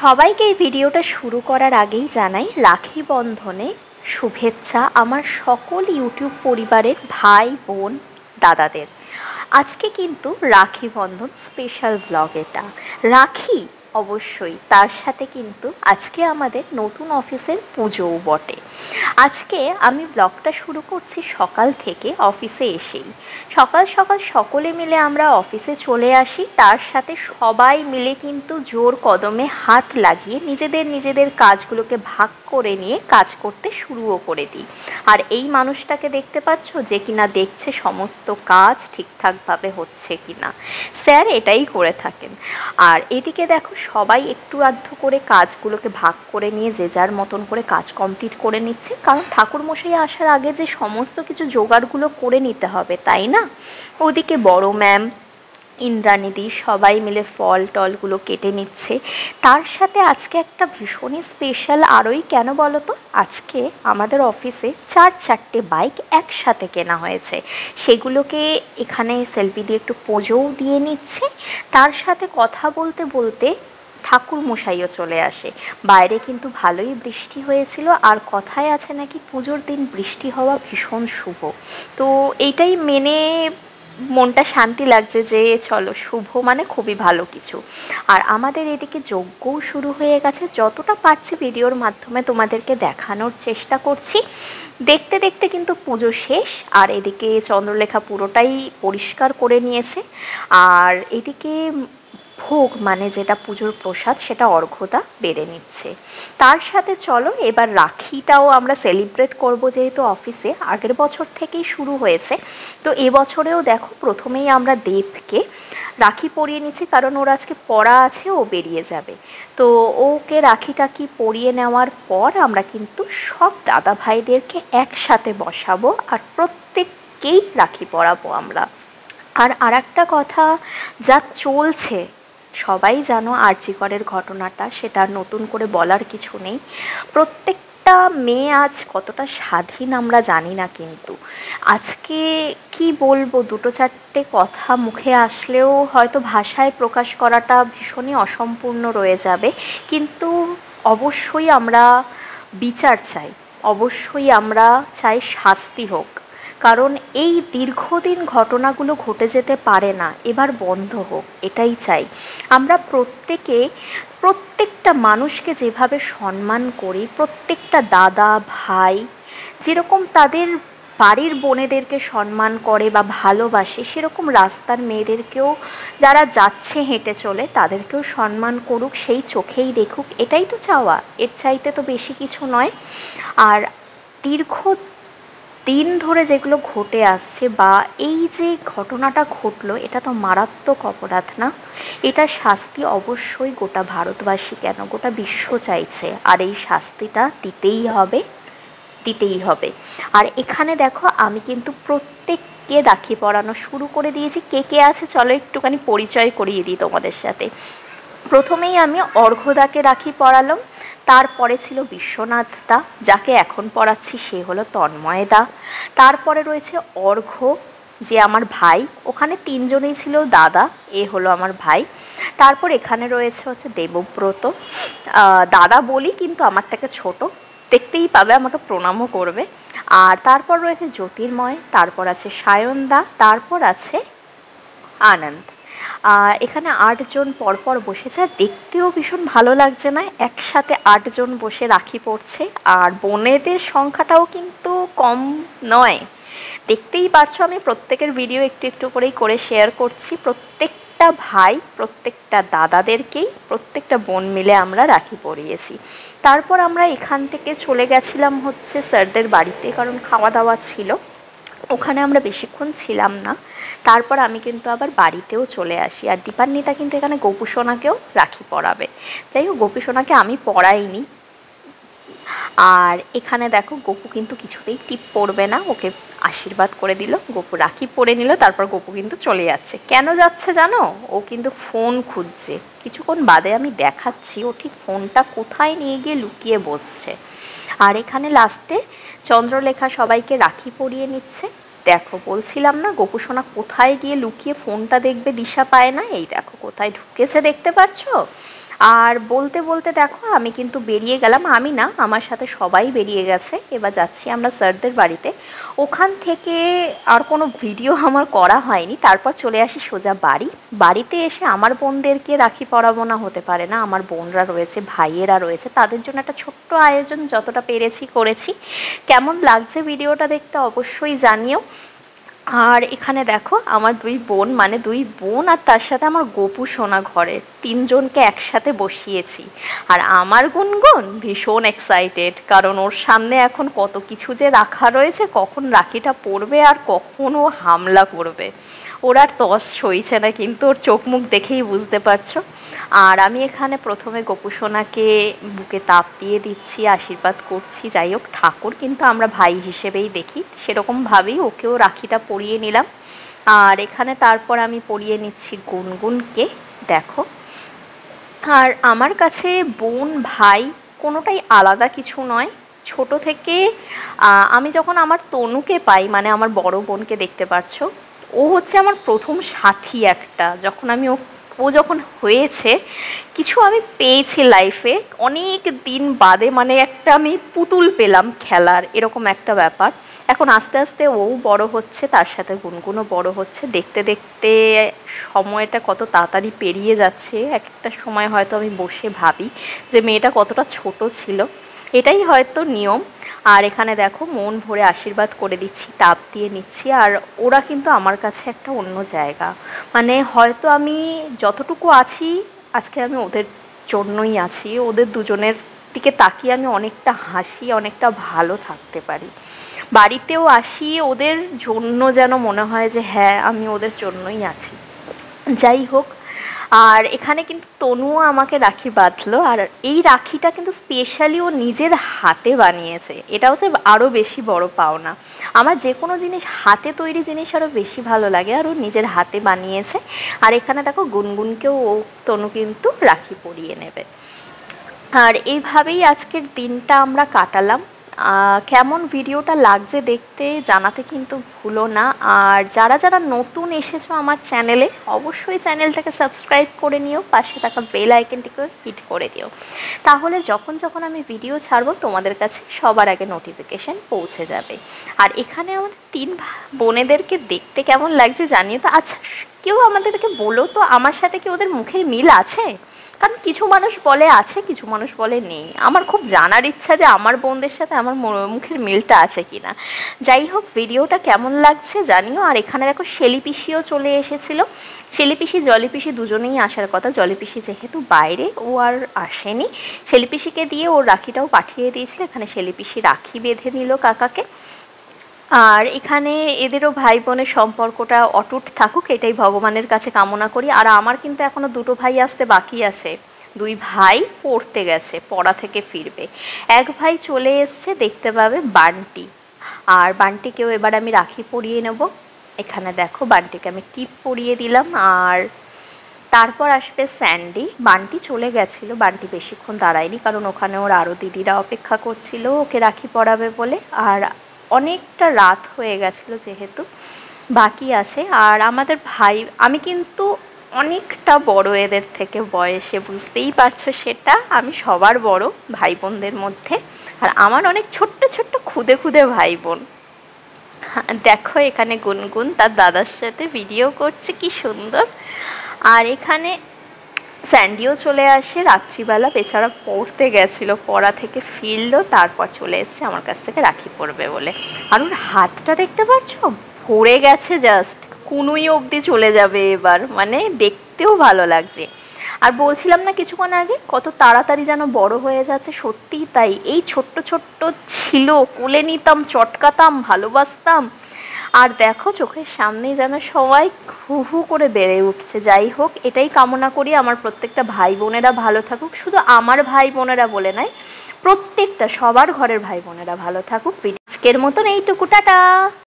সবাইকে এই ভিডিওটা শুরু করার আগেই জানাই রাখি বন্ধনে শুভেচ্ছা আমার সকল ইউটিউব পরিবারের ভাই বোন দাদাদের। আজকে কিন্তু রাখি বন্ধন স্পেশাল ব্লগ। এটা রাখি অবশ্যই, তার সাথে কিন্তু আজকে আমাদের নতুন অফিসের পুজোও বটে। আজকে আমি ব্লগটা শুরু করছি সকাল থেকে। অফিসে এসেই সকাল সকাল সকলে মিলে আমরা অফিসে চলে আসি, তার সাথে সবাই মিলে কিন্তু জোর কদমে হাত লাগিয়ে নিজেদের কাজগুলোকে ভাগ করে নিয়ে কাজ করতে শুরুও করে দিই। আর এই মানুষটাকে দেখতে পাচ্ছ, যে কিনা দেখছে সমস্ত কাজ ঠিকঠাকভাবে হচ্ছে কিনা। স্যার এটাই করে থাকেন। আর এদিকে দেখো সবাই একটু আধটু করে কাজগুলোকে ভাগ করে নিয়ে যে যার মতন করে কাজ কমপ্লিট করে নিচ্ছে, কারণ ঠাকুরমশাই আসার আগে যে সমস্ত কিছু জোগাড়গুলো করে নিতে হবে, তাই না? ওদিকে বড় ম্যাম, ইন্দ্রাণীদি সবাই মিলে ফল টলগুলো কেটে নিচ্ছে। তার সাথে আজকে একটা ভীষণই স্পেশাল আরোই, কেন বলো তো? আজকে আমাদের অফিসে চারটে বাইক একসাথে কেনা হয়েছে। সেগুলোকে এখানে সেলফি দিয়ে একটু পোজও দিয়ে নিচ্ছে। তার সাথে কথা বলতে বলতে ঠাকুর মশাইও চলে আসে। বাইরে কিন্তু ভালোই বৃষ্টি হয়েছিল, আর কথায় আছে নাকি পুজোর দিন বৃষ্টি হওয়া ভীষণ শুভ। তো এইটাই মেনে মনটা শান্তি লাগছে যে চলো, শুভ মানে খুবই ভালো কিছু। আর আমাদের এদিকে যজ্ঞও শুরু হয়ে গেছে। যতটা পারছি ভিডিওর মাধ্যমে তোমাদেরকে দেখানোর চেষ্টা করছি। দেখতে দেখতে কিন্তু পুজো শেষ। আর এদিকে চন্দ্রলেখা পুরোটাই পরিষ্কার করে নিয়েছে। আর এদিকে ভোগ মানে যেটা পুজোর প্রসাদ, সেটা অর্ঘ্যটা বেড়ে নিচ্ছে। তার সাথে চলো এবার রাখিটাও আমরা সেলিব্রেট করব, যেহেতু অফিসে আগের বছর থেকেই শুরু হয়েছে। তো এবছরেও দেখো প্রথমেই আমরা দেবকে রাখি পরিয়ে নিচ্ছি, কারণ ওর আজকে পড়া আছে, ও বেরিয়ে যাবে। তো ওকে রাখিটাকি পরিয়ে নেওয়ার পর আমরা কিন্তু সব দাদা ভাইদেরকে একসাথে বসাবো, আর প্রত্যেককেই রাখি পরাবো আমরা। আর একটা কথা, যা চলছে সবাই জানো, আরজি করের ঘটনাটা, সেটা নতুন করে বলার কিছু নেই। প্রত্যেকটা মেয়ে আজ কতটা স্বাধীন আমরা জানি না, কিন্তু আজকে কি বলবো, দুটো চারটে কথা মুখে আসলেও হয়তো ভাষায় প্রকাশ করাটা ভীষণই অসম্পূর্ণ রয়ে যাবে। কিন্তু অবশ্যই আমরা বিচার চাই, অবশ্যই আমরা চাই শাস্তি হোক। কারণ এই দীর্ঘদিন ঘটনাগুলো ঘটে যেতে পারে না, এবার বন্ধ হোক, এটাই চাই। আমরা প্রত্যেকটা মানুষকে যেভাবে সম্মান করি, প্রত্যেকটা দাদা ভাই যেরকম তাদের বাড়ির বোনেদেরকে সম্মান করে বা ভালোবাসে, সেরকম রাস্তার মেয়েদেরকেও, যারা যাচ্ছে হেঁটে চলে, তাদেরকেও সম্মান করুক, সেই চোখেই দেখুক, এটাই তো চাওয়া। এর চাইতে তো বেশি কিছু নয়। আর দীর্ঘ দিন ধরে যেগুলো ঘটে আসছে, বা এই যে ঘটনাটা ঘটলো, এটা তো মারাত্মক অপরাধ না? এটা শাস্তি অবশ্যই গোটা ভারতবাসী কেন গোটা বিশ্ব চাইছে, আর এই শাস্তিটা দিতেই হবে। আর এখানে দেখো আমি কিন্তু প্রত্যেককে রাখি পরানো শুরু করে দিয়েছি। কে কে আছে চলো একটুখানি পরিচয় করিয়ে দিই তোমাদের সাথে। প্রথমেই আমি অর্ঘ্যদাকে রাখি পরালাম। তারপরে ছিল বিশ্বনাথ দা, যাকে এখন পড়াচ্ছি সে হলো তন্ময় দা। তারপরে রয়েছে অর্ঘ্য, যে আমার ভাই। ওখানে তিনজনেই ছিল দাদা, এ হলো আমার ভাই। তারপর এখানে রয়েছে হচ্ছে দেবব্রত, দাদা বলি কিন্তু আমার থেকে ছোট, দেখতেই পাবে, আমাকে প্রণামও করবে। আর তারপর রয়েছে জ্যোতির্ময়, তারপর আছে সায়নদা, তারপর আছে আনন্দ। এখানে 8 জন পরপর বসেছে, আর দেখতেও ভীষণ ভালো লাগছে না? একসাথে 8 জন বসে রাখি পড়ছে। আর বোনেদের সংখ্যাটাও কিন্তু কম নয়। দেখতেই পাচ্ছ, আমি প্রত্যেকের ভিডিও একটু একটু করেই করে শেয়ার করছি। প্রত্যেকটা ভাই, প্রত্যেকটা দাদাদেরকেই প্রত্যেকটা বোন মিলে আমরা রাখি পরিয়েছি। তারপর আমরা এখান থেকে চলে গেছিলাম হচ্ছে স্যারদের বাড়িতে, কারণ খাওয়া দাওয়া ছিল। ওখানে আমরা বেশিক্ষণ ছিলাম না। তারপর আমি কিন্তু আবার বাড়িতেও চলে আসি। আর দীপান্বিতা কিন্তু এখানে গোপুসোনাকেও রাখি পরাবে। যাই হোক, গোপুসোনাকে আমি পরাইনি। আর এখানে দেখো গোপু কিন্তু কিছুতেই টিপ পড়বে না, ওকে আশীর্বাদ করে দিল, গোপু রাখি পরে নিল। তারপর গোপু কিন্তু চলে যাচ্ছে। কেন যাচ্ছে জানো? ও কিন্তু ফোন খুঁজছে। কিছুক্ষণ বাদে আমি দেখাচ্ছি ও ঠিক ফোনটা কোথায় নিয়ে গিয়ে লুকিয়ে বসছে। আর এখানে লাস্টে চন্দ্রলেখা সবাইকে রাখি পরিয়ে নিচ্ছে। দেখো, বলছিলাম না গোপুসোনা কোথায় গিয়ে লুকিয়ে ফোনটা দেখবে, দিশা পায় না। এই দেখো কোথায় ঢুকেছে, দেখতে পাচ্ছ? আর বলতে বলতে দেখো আমি কিন্তু বেরিয়ে গেলাম, আমি না আমার সাথে সবাই বেরিয়ে গেছে। এবার যাচ্ছি আমরা স্যারদের বাড়িতে। ওখান থেকে আর কোনো ভিডিও আমার করা হয়নি। তারপর চলে আসি সোজা বাড়িতে এসে আমার বোনদেরকে রাখি পরাবো না, হতে পারে না, আমার বোনরা রয়েছে, ভাইয়েরা রয়েছে, তাদের জন্য একটা ছোট্ট আয়োজন যতটা পেরেছি করেছি। কেমন লাগছে ভিডিওটা দেখতে অবশ্যই জানিও। আর এখানে দেখো আমার দুই বোন আর তার সাথে আমার গপু সোনা ঘরে, তিনজনকে একসাথে বসিয়েছি। আর আমার গুনগুন ভীষণ এক্সাইটেড, কারণ ওর সামনে এখন কত কিছু যে রাখা রয়েছে, কখন রাখিটা পড়বে আর কখন ও হামলা করবে। ওর আর তস সইছে না, কিন্তু ওর চোখ মুখ দেখেই বুঝতে পারছো। আর আমি এখানে প্রথমে গপু সোনাকে বুকে তাপ দিয়ে দিচ্ছি, আশীর্বাদ করছি। যাই হোক, ঠাকুর কিন্তু আমরা ভাই হিসেবেই দেখি, সেরকমভাবেই ওকেও রাখিটা পরিয়ে নিলাম। আর এখানে তারপর আমি পরিয়ে নিচ্ছি গুনগুনকে, দেখো। আর আমার কাছে বোন ভাই কোনোটাই আলাদা কিছু নয়। ছোট থেকে আমি যখন আমার তনুকে পাই, মানে আমার বড় বোনকে দেখতে পাচ্ছ, ও হচ্ছে আমার প্রথম সাথী একটা। যখন আমি ও যখন হয়েছে, কিছু আমি পেয়েছি লাইফে অনেক দিন বাদে, মানে একটা আমি পুতুল পেলাম খেলার, এরকম একটা ব্যাপার। এখন আস্তে আস্তে ও বড় হচ্ছে, তার সাথে গুনগুনও বড় হচ্ছে। দেখতে দেখতে সময়টা কত তাড়াতাড়ি পেরিয়ে যাচ্ছে। একটা সময় হয়তো আমি বসে ভাবি যে মেয়েটা কতটা ছোট ছিল। এটাই হয়তো নিয়ম। আর এখানে দেখো মন ভরে আশীর্বাদ করে দিচ্ছি, তাপ দিয়ে নিচ্ছি। আর ওরা কিন্তু আমার কাছে একটা অন্য জায়গা, মানে হয়তো আমি যতটুকু আছি আজকে আমি ওদের জন্যই আছি। ওদের দুজনের দিকে তাকিয়ে আমি অনেকটা হাসি, অনেকটা ভালো থাকতে পারি। বাড়িতেও আসি ওদের জন্য, যেন মনে হয় যে হ্যাঁ আমি ওদের জন্যই আছি। যাই হোক, আর এখানে কিন্তু তনুও আমাকে রাখি বাঁধলো। আর এই রাখিটা কিন্তু স্পেশালি ও নিজের হাতে বানিয়েছে, এটা হচ্ছে আরও বেশি বড় পাওনা। আমার যে কোনো জিনিস হাতে তৈরি জিনিস আরও বেশি ভালো লাগে, আর ও নিজের হাতে বানিয়েছে। আর এখানে দেখো গুনগুনকেও তনু কিন্তু রাখি পরিয়ে নেবে। আর এইভাবেই আজকের দিনটা আমরা কাটালাম। কেমন ভিডিওটা লাগছে দেখতে জানাতে কিন্তু ভুলো না। আর যারা যারা নতুন এসেছো আমার চ্যানেলে, অবশ্যই চ্যানেলটাকে সাবস্ক্রাইব করে নিও, পাশে থাকা বেল আইকনটিকে হিট করে দিও, তাহলে যখন যখন আমি ভিডিও ছাড়বো তোমাদের কাছে সবার আগে নোটিফিকেশান পৌঁছে যাবে। আর এখানে আমার তিন বোনেদেরকে দেখতে কেমন লাগছে জানিও তো। আচ্ছা, কেউ আমাদেরকে বলো তো আমার সাথে কি ওদের মুখের মিল আছে? কারণ কিছু মানুষ বলে আছে, কিছু মানুষ বলে নেই। আমার খুব জানার ইচ্ছা যে আমার বোনদের সাথে আমার মুখের মিলটা আছে কিনা। যাই হোক, ভিডিওটা কেমন লাগছে জানিও। আর এখানে দেখো শেলি পিসিও চলে এসেছিল। শেলি পিসি জলি পিসি দুজনেই আসার কথা, জলি পিসি যেহেতু বাইরে ও আর আসেনি। শেলি পিসিকে দিয়ে ওর রাখিটাও পাঠিয়ে দিয়েছিল। এখানে শেলি পিসি রাখি বেঁধে নিল কাকাকে। আর এখানে এদেরও ভাই বোনের সম্পর্কটা অটুট থাকুক, এটাই ভগবানের কাছে কামনা করি। আর আমার কিন্তু এখনো দুটো ভাই আসতে বাকি আছে। দুই ভাই পড়তে গেছে, পড়া থেকে ফিরবে। এক ভাই চলে এসছে, দেখতে পাবে বান্টি। আর বান্টিকেও এবার আমি রাখি পরিয়ে নেব। এখানে দেখো বান্টিকে আমি টিপ পরিয়ে দিলাম। আর তারপর আসবে স্যান্ডি। বান্টি চলে গেছিল, বান্টি বেশিক্ষণ দাঁড়ায়নি, কারণ ওখানে ওর আরও দিদিরা অপেক্ষা করছিল ওকে রাখি পরাবে বলে। আর অনেকটা রাত হয়ে গেছিলো যেহেতু, বাকি আছে। আর আমাদের ভাই, আমি কিন্তু অনেকটা বড় এদের থেকে বয়সে, বুঝতেই পারছো সেটা। আমি সবার বড় ভাই বোনদের মধ্যে। আর আমার অনেক ছোট্ট ছোট্ট খুদে খুদে ভাই বোন। দেখো এখানে গুনগুন তার দাদার সাথে ভিডিও করছে, কি সুন্দর। আর এখানে স্যান্ডিও চলে আসে রাত্রিবেলা, বেচারা পড়তে গেছিল, পড়া থেকে ফিরলো, তারপর চলে এসছে আমার কাছ থেকে রাখি পরবে বলে। আর ওর হাতটা দেখতে পাচ্ছ, ভরে গেছে, জাস্ট কুনুই অবধি চলে যাবে এবার, মানে দেখতেও ভালো লাগছে। আর বলছিলাম না কিছুক্ষণ আগে কত তাড়াতাড়ি যেন বড় হয়ে যাচ্ছে, সত্যিই তাই। এই ছোট্ট ছোট্ট ছিল, কোলে নিতাম, চটকাতাম, ভালোবাসতাম, আর দেখো চোখের সামনেই যেন সবাই হু হু করে বেড়ে উঠছে। যাই হোক, এটাই কামনা করি আমার প্রত্যেকটা ভাই বোনেরা ভালো থাকুক। শুধু আমার ভাই বোনেরা বলে নয়, প্রত্যেকটা সবার ঘরের ভাই বোনেরা ভালো থাকুক। আজকের মতন এইটুকু, টাটা।